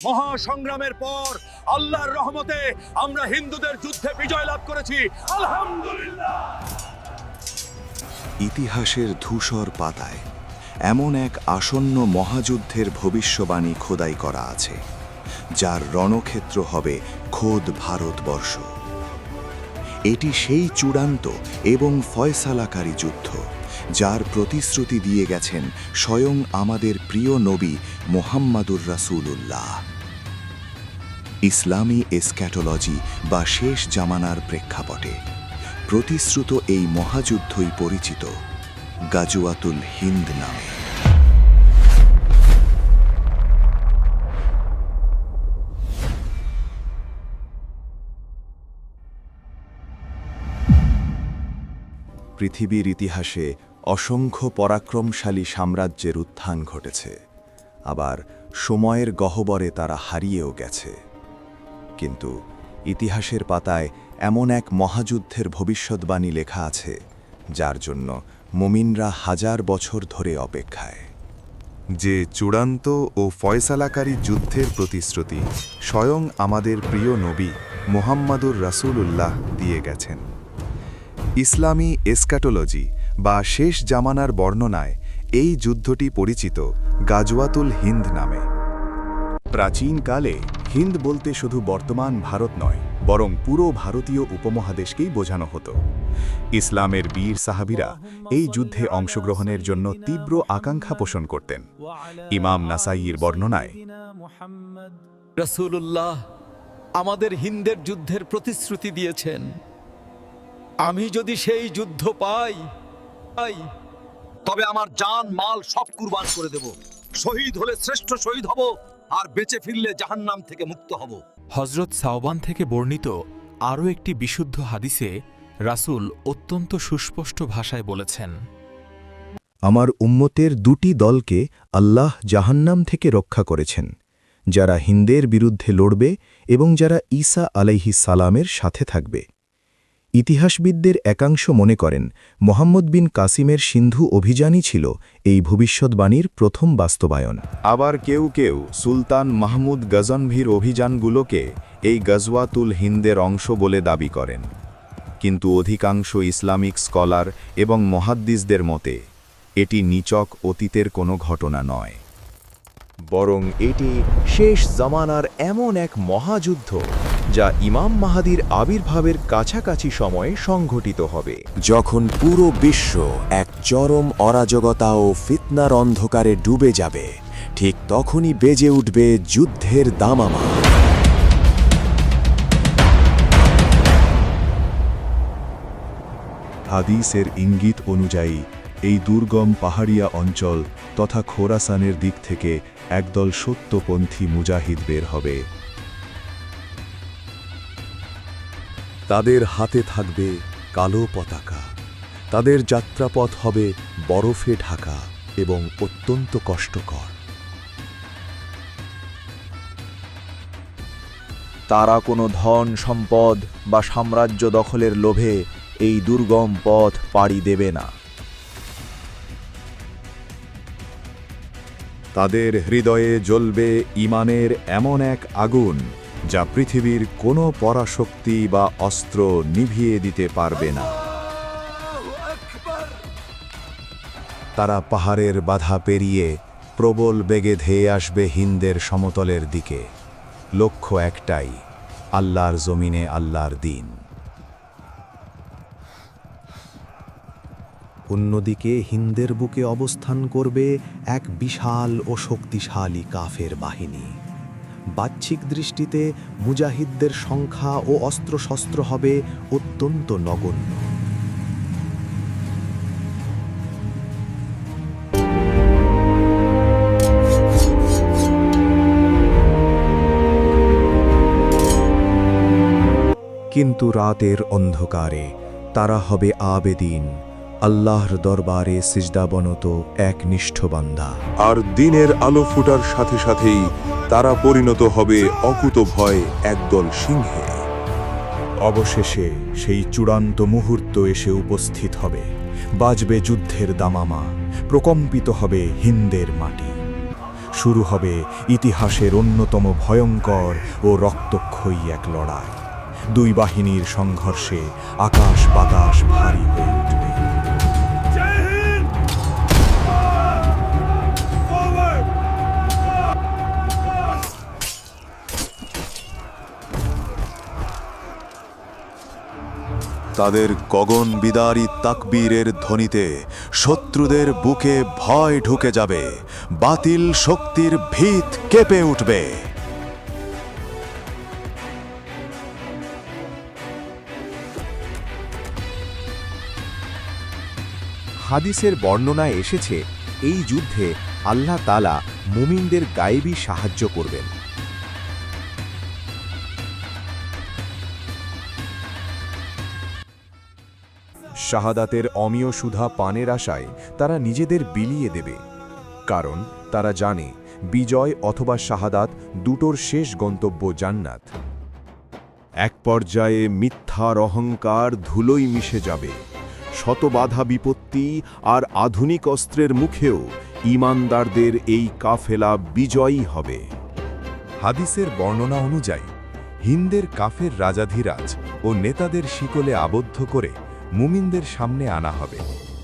মহাসংগ্রামের পর আল্লাহর রহমতে আমরা হিন্দুদের যুদ্ধে বিজয় লাভ করেছি, আলহামদুলিল্লাহ। ইতিহাসের ধূসর পাতায় এমন এক আসন্ন মহাযুদ্ধের ভবিষ্যবাণী খোদাই করা আছে, যার রণক্ষেত্র হবে খোদ ভারতবর্ষ। এটি সেই চূড়ান্ত এবং ফয়সালাকারী যুদ্ধ, যার প্রতিশ্রুতি দিয়ে গেছেন স্বয়ং আমাদের প্রিয় নবী মুহাম্মাদুর রাসূলুল্লাহ। ইসলামী এসক্যাটোলজি বা শেষ জামানার প্রেক্ষাপটে প্রতিশ্রুত এই মহাযুদ্ধই পরিচিত গাজওয়াতুল হিন্দ নামে। পৃথিবীর ইতিহাসে অসংখ্য পরাক্রমশালী সাম্রাজ্যের উত্থান ঘটেছে, আবার সময়ের গহ্বরে তারা হারিয়েও গেছে। কিন্তু ইতিহাসের পাতায় এমন এক মহাযুদ্ধের ভবিষ্যদ্বাণী লেখা আছে, যার জন্য মুমিনরা হাজার বছর ধরে অপেক্ষায়। যে চূড়ান্ত ও ফয়সালাকারী যুদ্ধের প্রতিশ্রুতি স্বয়ং আমাদের প্রিয় নবী মুহাম্মাদুর রাসূলুল্লাহ দিয়ে গেছেন। ইসলামী এসক্যাটোলজি বা শেষ জামানার বর্ণনায় এই যুদ্ধটি পরিচিত গাজওয়াতুল হিন্দ নামে। প্রাচীনকালে হিন্দ বলতে শুধু বর্তমান ভারত নয়, বরং পুরো ভারতীয় উপমহাদেশকেই বোঝানো হতো। ইসলামের বীর সাহাবীরা এই যুদ্ধে অংশগ্রহণের জন্য তীব্র আকাঙ্ক্ষা পোষণ করতেন। ইমাম নাসাইয়ের বর্ণনায়, রাসূলুল্লাহ আমাদের হিন্দের যুদ্ধের প্রতিশ্রুতি দিয়েছেন। আমি যদি সেই যুদ্ধ পাই তবে আমার জান মাল সব কুরবান করে দেব। শহীদ হলে শ্রেষ্ঠ শহীদ হব, আর বেঁচে ফিরলে জাহান্নাম থেকে মুক্ত হব। হযরত সাওবান থেকে বর্ণিত আরও একটি বিশুদ্ধ হাদিসে রাসূল অত্যন্ত সুস্পষ্ট ভাষায় বলেছেন, আমার উম্মতের দুটি দলকে আল্লাহ জাহান্নাম থেকে রক্ষা করেছেন, যারা হিন্দের বিরুদ্ধে লড়বে এবং যারা ঈসা আলাইহিস সালামের সাথে থাকবে। ইতিহাসবিদদের একাংশ মনে করেন মোহাম্মদ বিন কাসিমের সিন্ধু অভিযানই ছিল এই ভবিষ্যদ্বাণীর প্রথম বাস্তবায়ন। আবার কেউ কেউ সুলতান মাহমুদ গজনভির অভিযানগুলোকে এই গজওয়াতুল হিন্দের অংশ বলে দাবি করেন। কিন্তু অধিকাংশ ইসলামিক স্কলার এবং মুহাদ্দিসদের মতে এটি নিছক অতীতের কোনো ঘটনা নয়, বরং এটি শেষ জামানার এমন এক মহাযুদ্ধ যা ইমাম মাহাদির আবির্ভাবের কাছাকাছি সময়ে সংঘটিত হবে। যখন পুরো বিশ্ব এক চরম অরাজকতা ও ফিতনার অন্ধকারে ডুবে যাবে, ঠিক তখনই বেজে উঠবে যুদ্ধের দামামা। হাদিসের ইঙ্গিত অনুযায়ী এই দুর্গম পাহাড়িয়া অঞ্চল তথা খোরাসানের দিক থেকে একদল সত্যপন্থী মুজাহিদ বের হবে। তাদের হাতে থাকবে কালো পতাকা। তাদের যাত্রাপথ হবে বরফে ঢাকা এবং অত্যন্ত কষ্টকর। তারা কোনো ধন সম্পদ বা সাম্রাজ্য দখলের লোভে এই দুর্গম পথ পাড়ি দেবে না। তাদের হৃদয়ে জ্বলবে ঈমানের এমন এক আগুন, যা পৃথিবীর কোনো পরাশক্তি বা অস্ত্র নিভিয়ে দিতে পারবে না। তারা পাহাড়ের বাধা পেরিয়ে প্রবল বেগে ধেয়ে আসবে হিন্দের সমতলের দিকে। লক্ষ্য একটাই, আল্লাহর জমিনে আল্লাহর দিন। অন্যদিকে হিন্দের বুকে অবস্থান করবে এক বিশাল ও শক্তিশালী কাফের বাহিনী। বাহ্যিক দৃষ্টিতে মুজাহিদদের সংখ্যা ও অস্ত্রশস্ত্র হবে অত্যন্ত নগণ্য। কিন্তু রাতের অন্ধকারে তারা হবে আবেদিন, আল্লাহর দরবারে সিজদাবনত এক নিষ্ঠ বান্দা। আর দিনের আলো ফুটার সাথে সাথেই তারা পরিণত হবে অকুতভয় একদল সিংহে। অবশেষে সেই চূড়ান্ত মুহূর্ত এসে উপস্থিত হবে। বাজবে যুদ্ধের দামামা, প্রকম্পিত হবে হিন্দের মাটি। শুরু হবে ইতিহাসের অন্যতম ভয়ঙ্কর ও রক্তক্ষয়ী এক লড়াই। দুই বাহিনীর সংঘর্ষে আকাশ বাতাস ভারী হয়ে উঠবে। তাদের গগন বিদারী তাকবীরের ধ্বনিতে শত্রুদের বুকে ভয় ঢুকে যাবে, বাতিল শক্তির ভিত কেঁপে উঠবে। হাদিসের বর্ণনায় এসেছে, এই যুদ্ধে আল্লাহ তাআলা মুমিনদের গায়েবী সাহায্য করবেন। শাহাদাতের অমীয় সুধা পানের আশায় তারা নিজেদের বিলিয়ে দেবে, কারণ তারা জানে বিজয় অথবা শাহাদাত দুটোর শেষ গন্তব্য জান্নাত। এক পর্যায়ে মিথ্যার অহংকার ধুলোয় মিশে যাবে। শত বাধা বিপত্তি আর আধুনিক অস্ত্রের মুখেও ঈমানদারদের এই কাফেলা বিজয়ী হবে। হাদিসের বর্ণনা অনুযায়ী হিন্দের কাফের রাজাধিরাজ ও নেতাদের শিকলে আবদ্ধ করে মুমিনদের সামনে আনা হবে।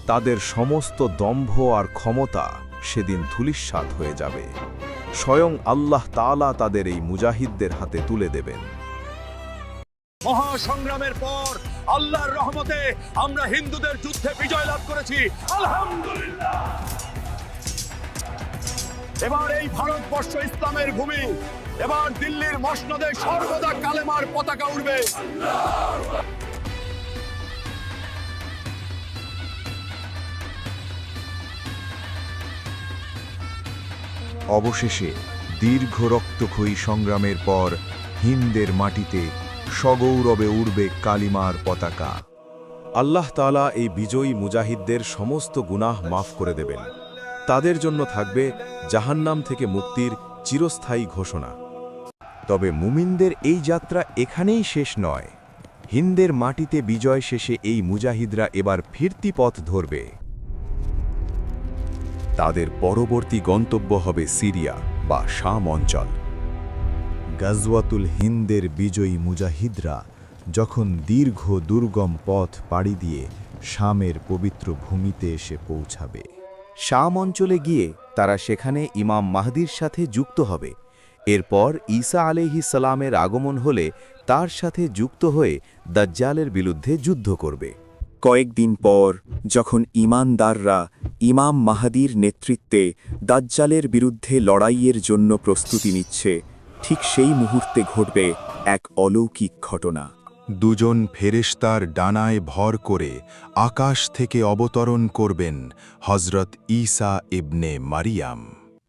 তাদের সমস্ত দম্ভ আর ক্ষমতা সেদিন ধূলিসাৎ হয়ে যাবে। স্বয়ং আল্লাহ তাআলা তাদের এই মুজাহিদদের হাতে তুলে দেবেন। মহাসংগ্রামের পর আল্লাহর রহমতে আমরা হিন্দুদের যুদ্ধে বিজয় লাভ করেছি, আলহামদুলিল্লাহ। এবার এই ভারতবর্ষ ইসলামের ভূমি। এবার দিল্লির মসনদে সর্বদা কালেমার পতাকা উড়বে। অবশেষে দীর্ঘ রক্তক্ষয়ী সংগ্রামের পর হিন্দের মাটিতে সগৌরবে উড়বে কালিমার পতাকা। আল্লাহ তাআলা এই বিজয়ী মুজাহিদদের সমস্ত গুনাহ মাফ করে দেবেন। তাদের জন্য থাকবে জাহান্নাম থেকে মুক্তির চিরস্থায়ী ঘোষণা। তবে মুমিনদের এই যাত্রা এখানেই শেষ নয়। হিন্দের মাটিতে বিজয় শেষে এই মুজাহিদরা এবার ফিরতি পথ ধরবে। তাদের পরবর্তী গন্তব্য হবে সিরিয়া বা শাম অঞ্চল। গাজওয়াতুল হিন্দের বিজয়ী মুজাহিদরা যখন দীর্ঘ দুর্গম পথ পাড়ি দিয়ে শামের পবিত্র ভূমিতে এসে পৌঁছাবে, শাম অঞ্চলে গিয়ে তারা সেখানে ইমাম মাহদির সাথে যুক্ত হবে। এরপর ঈসা আলাইহিস সালামের আগমন হলে তার সাথে যুক্ত হয়ে দাজ্জালের বিরুদ্ধে যুদ্ধ করবে। কয়েকদিন পর যখন ঈমানদাররা ইমাম মাহদির নেতৃত্বে দাজ্জালের বিরুদ্ধে লড়াইয়ের জন্য প্রস্তুতি নিচ্ছে, ঠিক সেই মুহূর্তে ঘটবে এক অলৌকিক ঘটনা। দুজন ফেরেশতার ডানায় ভর করে আকাশ থেকে অবতরণ করবেন হযরত ঈসা ইবনে মারিয়াম।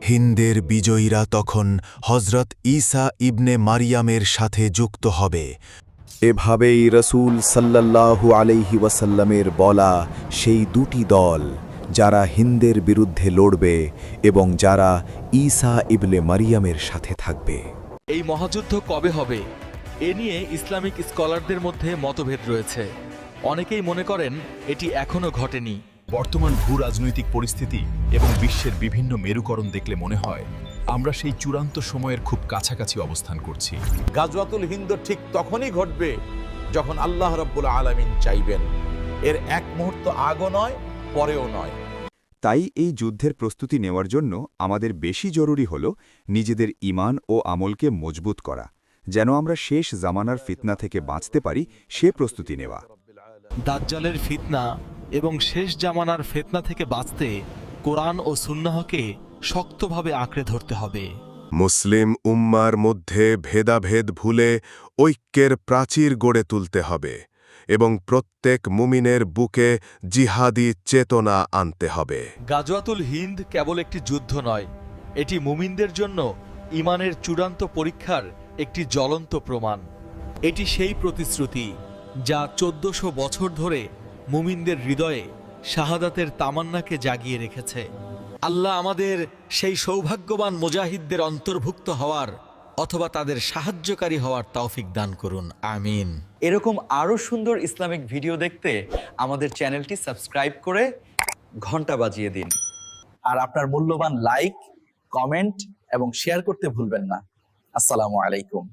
হিন্দের বিজয়ীরা তখন হযরত ঈসা ইবনে মারিয়ামের সাথে যুক্ত হবে। এভাবেই রাসূল সাল্লাল্লাহু আলাইহি ওয়াসাল্লামের বলা সেই দুটি দল, যারা হিন্দের বিরুদ্ধে লড়বে এবং যারা ঈসা ইবনে মারিয়ামের সাথে থাকবে। এই মহাযুদ্ধ কবে হবে এ নিয়ে ইসলামিক স্কলারদের মধ্যে মতভেদ রয়েছে। অনেকেই মনে করেন এটি এখনো ঘটেনি। বর্তমান ভূ রাজনৈতিক পরিস্থিতি এবং বিশ্বের বিভিন্ন মেরুকরণ দেখলে মনে হয় আমরা সেই চূড়ান্ত সময়ের খুব কাছাকাছি অবস্থান করছি। গাজওয়াতুল হিন্দ ঠিক তখনই ঘটবে যখন আল্লাহ রাব্বুল আলামিন চাইবেন। এর এক মুহূর্ত আগও নয়, পরেও নয়। তাই এই যুদ্ধের প্রস্তুতি নেওয়ার জন্য আমাদের বেশি জরুরি হল নিজেদের ঈমান ও আমলকে মজবুত করা, যেন আমরা শেষ জামানার ফিতনা থেকে বাঁচতে পারি সে প্রস্তুতি নেওয়া। দাজ্জালের ফিতনা এবং শেষ জামানার ফিতনা থেকে বাঁচতে কোরআন ও সুন্নাহকে শক্তভাবে আঁকড়ে ধরতে হবে। মুসলিম উম্মার মধ্যে ভেদাভেদ ভুলে ঐক্যের প্রাচীর গড়ে তুলতে হবে এবং প্রত্যেক মুমিনের বুকে জিহাদি চেতনা আনতে হবে। গাজওয়াতুল হিন্দ কেবল একটি যুদ্ধ নয়, এটি মুমিনদের জন্য ঈমানের চূড়ান্ত পরীক্ষার একটি জ্বলন্ত প্রমাণ। এটি সেই প্রতিশ্রুতি যা 1400 বছর ধরে মুমিনদের হৃদয়ে শাহাদাতের তামান্নাকে জাগিয়ে রেখেছে। আল্লাহ আমাদের সেই সৌভাগ্যবান মুজাহিদদের অন্তর্ভুক্ত হওয়ার অথবা তাদের সাহায্যকারী হওয়ার তৌফিক দান করুন, আমিন। এরকম আরও সুন্দর ইসলামিক ভিডিও দেখতে আমাদের চ্যানেলটি সাবস্ক্রাইব করে ঘন্টা বাজিয়ে দিন। আর আপনার মূল্যবান লাইক, কমেন্ট এবং শেয়ার করতে ভুলবেন না। আসসালামু আলাইকুম।